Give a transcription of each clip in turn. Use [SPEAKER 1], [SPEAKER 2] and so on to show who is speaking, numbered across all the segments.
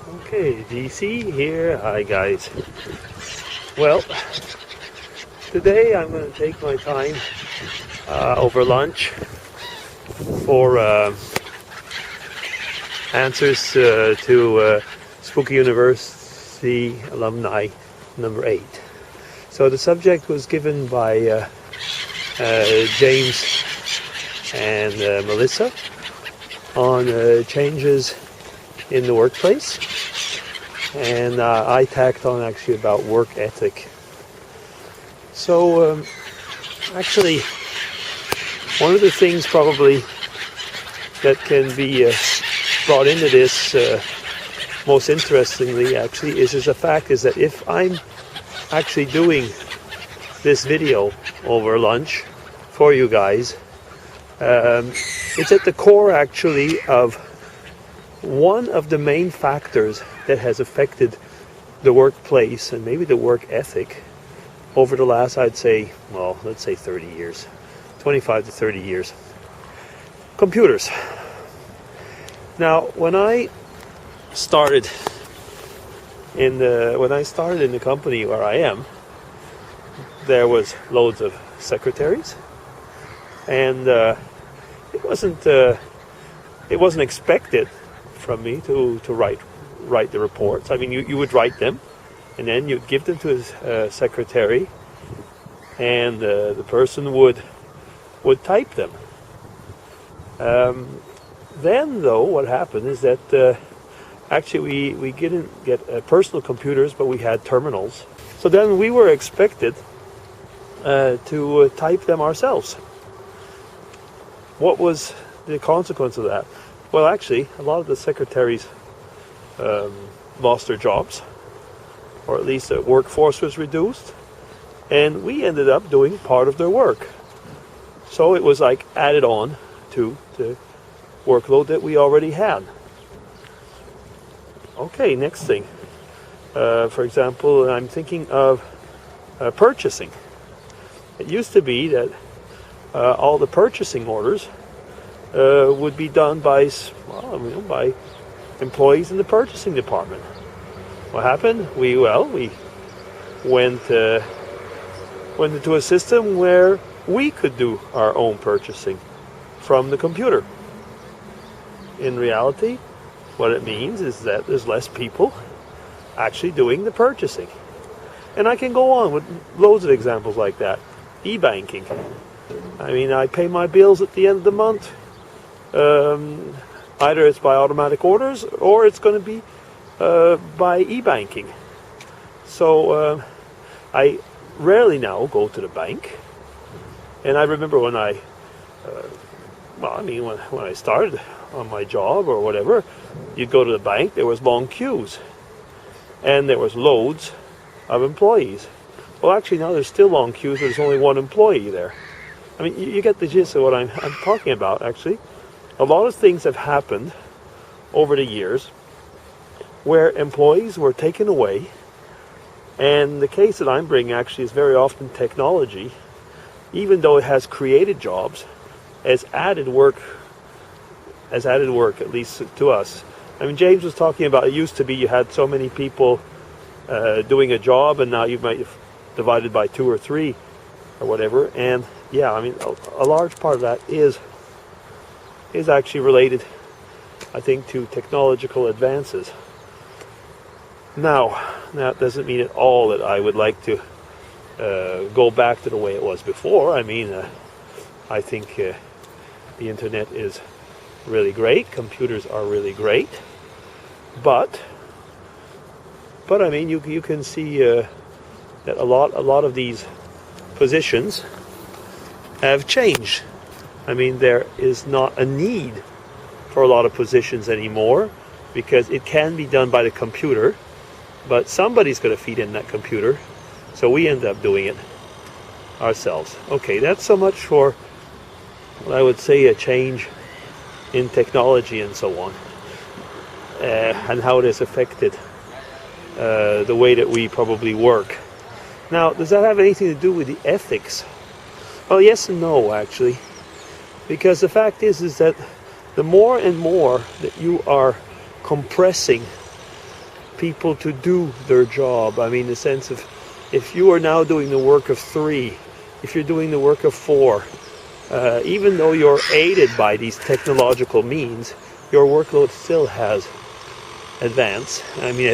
[SPEAKER 1] Okay, DC here. Hi guys. Well, today I'm going to take my time over lunch for answers to SpookyUniversity Alumni number 8. So the subject was given by James and Melissa on changes in the workplace, and I tacked on actually about work ethic. So actually one of the things probably that can be brought into this most interestingly actually is the fact is that if I'm actually doing this video over lunch for you guys, it's at the core actually of one of the main factors that has affected the workplace and maybe the work ethic over the last, I'd say, well, let's say 30 years, 25 to 30 years. Computers. Now, when I started in the company where I am, there was loads of secretaries, and it wasn't expected from me to write the reports. I mean, you would write them, and then you'd give them to a secretary, and the person would type them. Then, though, what happened is that actually we didn't get personal computers, but we had terminals. So then we were expected to type them ourselves. What was the consequence of that? Well, actually, a lot of the secretaries lost their jobs, or at least the workforce was reduced, and we ended up doing part of their work. So it was like added on to the workload that we already had. Okay, next thing. For example, I'm thinking of purchasing. It used to be that all the purchasing orders would be done by employees in the purchasing department. What happened? We went into a system where we could do our own purchasing from the computer. In reality, what it means is that there's less people actually doing the purchasing. And I can go on with loads of examples like that. E-banking. I mean, I pay my bills at the end of the month. Either it's by automatic orders or it's going to be by e-banking. So I rarely now go to the bank. And I remember when when I started on my job or whatever, you'd go to the bank, there was long queues. And there was loads of employees. Well, actually now there's still long queues, but there's only one employee there. I mean, you get the gist of what I'm talking about, actually. A lot of things have happened over the years where employees were taken away, and the case that I'm bringing actually is very often technology, even though it has created jobs, has added work, at least to us. I mean, James was talking about it used to be you had so many people doing a job, and now you might have divided by 2 or 3 or whatever. And yeah, I mean, a large part of that is actually related, I think, to technological advances. Now, that doesn't mean at all that I would like to go back to the way it was before. I mean, I think the internet is really great. Computers are really great. But I mean, you can see that a lot of these positions have changed. I mean, there is not a need for a lot of positions anymore because it can be done by the computer, but somebody's going to feed in that computer, so we end up doing it ourselves. Okay, that's so much for what I would say a change in technology and so on, and how it has affected the way that we probably work. Now, does that have anything to do with the ethics? Well, yes and no, actually. Because the fact is that the more and more that you are compressing people to do their job. I mean, in the sense of, if you are now doing the work of 3, if you're doing the work of 4, even though you're aided by these technological means, your workload still has advanced. I mean,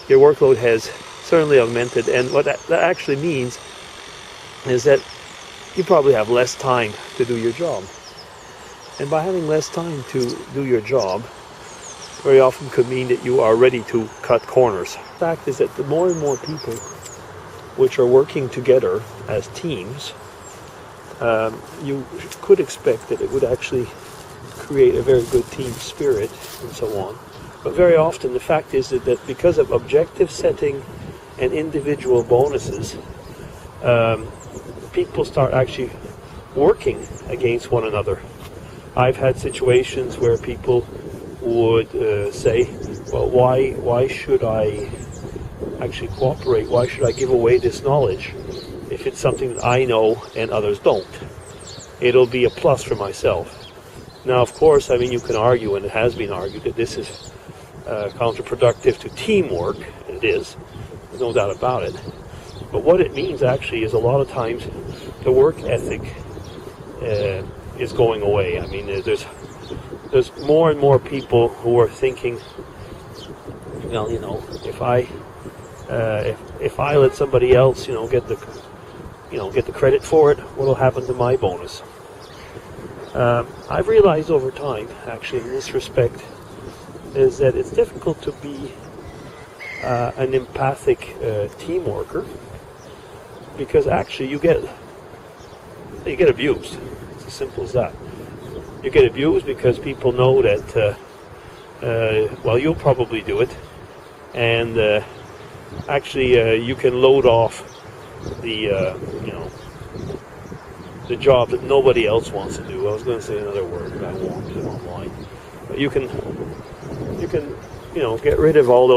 [SPEAKER 1] your workload has certainly augmented, and what that actually means is that you probably have less time to do your job. And by having less time to do your job, very often could mean that you are ready to cut corners. The fact is that the more and more people which are working together as teams, you could expect that it would actually create a very good team spirit and so on. But very often the fact is that because of objective setting and individual bonuses, people start actually working against one another. I've had situations where people would say, well, why should I actually cooperate? Why should I give away this knowledge if it's something that I know and others don't? It'll be a plus for myself. Now, of course, I mean, you can argue, and it has been argued, that this is counterproductive to teamwork, and it is. There's no doubt about it. But what it means actually is a lot of times the work ethic is going away. I mean, there's more and more people who are thinking, well, you know, if I let somebody else, get the credit for it, what'll happen to my bonus? I've realized over time, actually, in this respect, is that it's difficult to be an empathic team worker, because actually you get abused. It's as simple as that. You get abused because people know that, well, you'll probably do it, and actually you can load off the the job that nobody else wants to do. I was going to say another word, but I won't, because I'm online. But you can get rid of all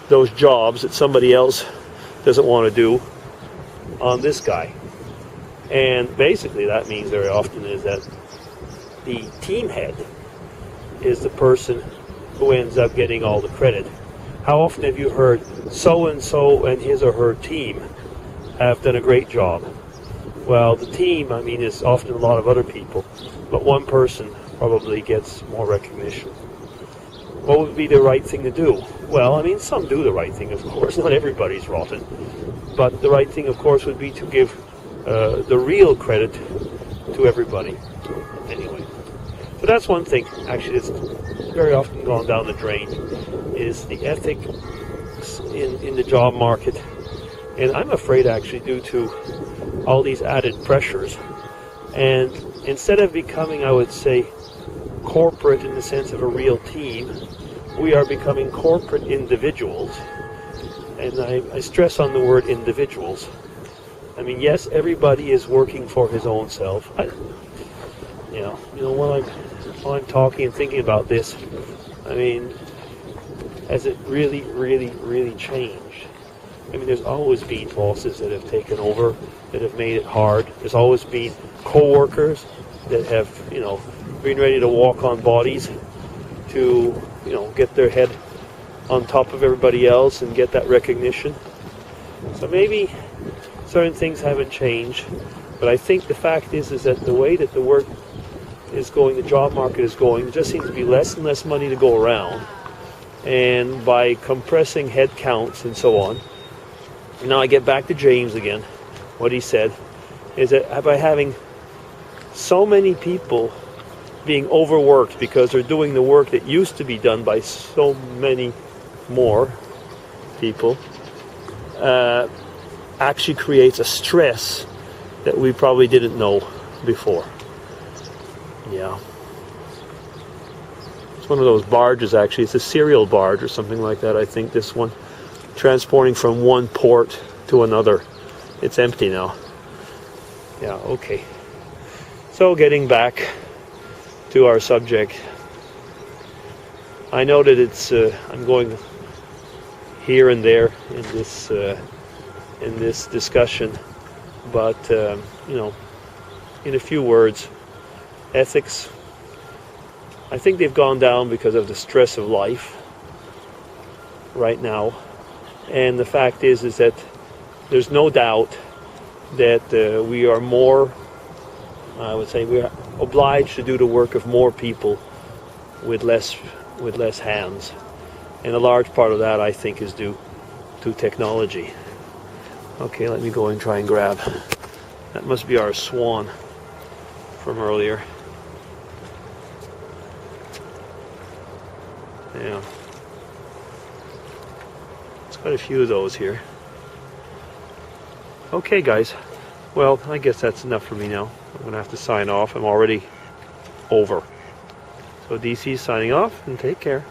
[SPEAKER 1] those jobs that somebody else doesn't want to do on this guy. And basically that means very often is that the team head is the person who ends up getting all the credit. How often have you heard so-and-so and his or her team have done a great job? Well, the team, I mean, is often a lot of other people, but one person probably gets more recognition. What would be the right thing to do? Well, I mean, some do the right thing, of course. Not everybody's rotten. But the right thing, of course, would be to give the real credit to everybody. Anyway, so that's one thing, actually, that's very often gone down the drain, is the ethics in the job market. And I'm afraid, actually, due to all these added pressures, and instead of becoming, I would say, corporate in the sense of a real team, we are becoming corporate individuals. And I stress on the word individuals. I mean, yes, everybody is working for his own self. While I'm talking and thinking about this, I mean, has it really, really, really changed? I mean, there's always been bosses that have taken over, that have made it hard. There's always been co-workers that have, been ready to walk on bodies to, get their head on top of everybody else and get that recognition. So maybe certain things haven't changed, but I think the fact is that the way that the work is going, the job market is going, there just seems to be less and less money to go around. And by compressing head counts and so on, now I get back to James again. What he said is that by having so many people being overworked because they're doing the work that used to be done by so many more people, actually creates a stress that we probably didn't know before. Yeah. It's one of those barges, actually. It's a cereal barge or something like that, I think, this one. Transporting from one port to another. It's empty now. Yeah, okay. So getting back to our subject, I know that it's I'm going here and there in this discussion, but in a few words, ethics, I think they've gone down because of the stress of life. right now. And the fact is that there's no doubt that we are more, I would say, we are obliged to do the work of more people with less hands. And a large part of that, I think, is due to technology. Okay, let me go and try and grab. That must be our swan from earlier. Yeah. There's quite a few of those here. Okay, guys. Well, I guess that's enough for me now. I'm going to have to sign off. I'm already over. So DC signing off, and take care.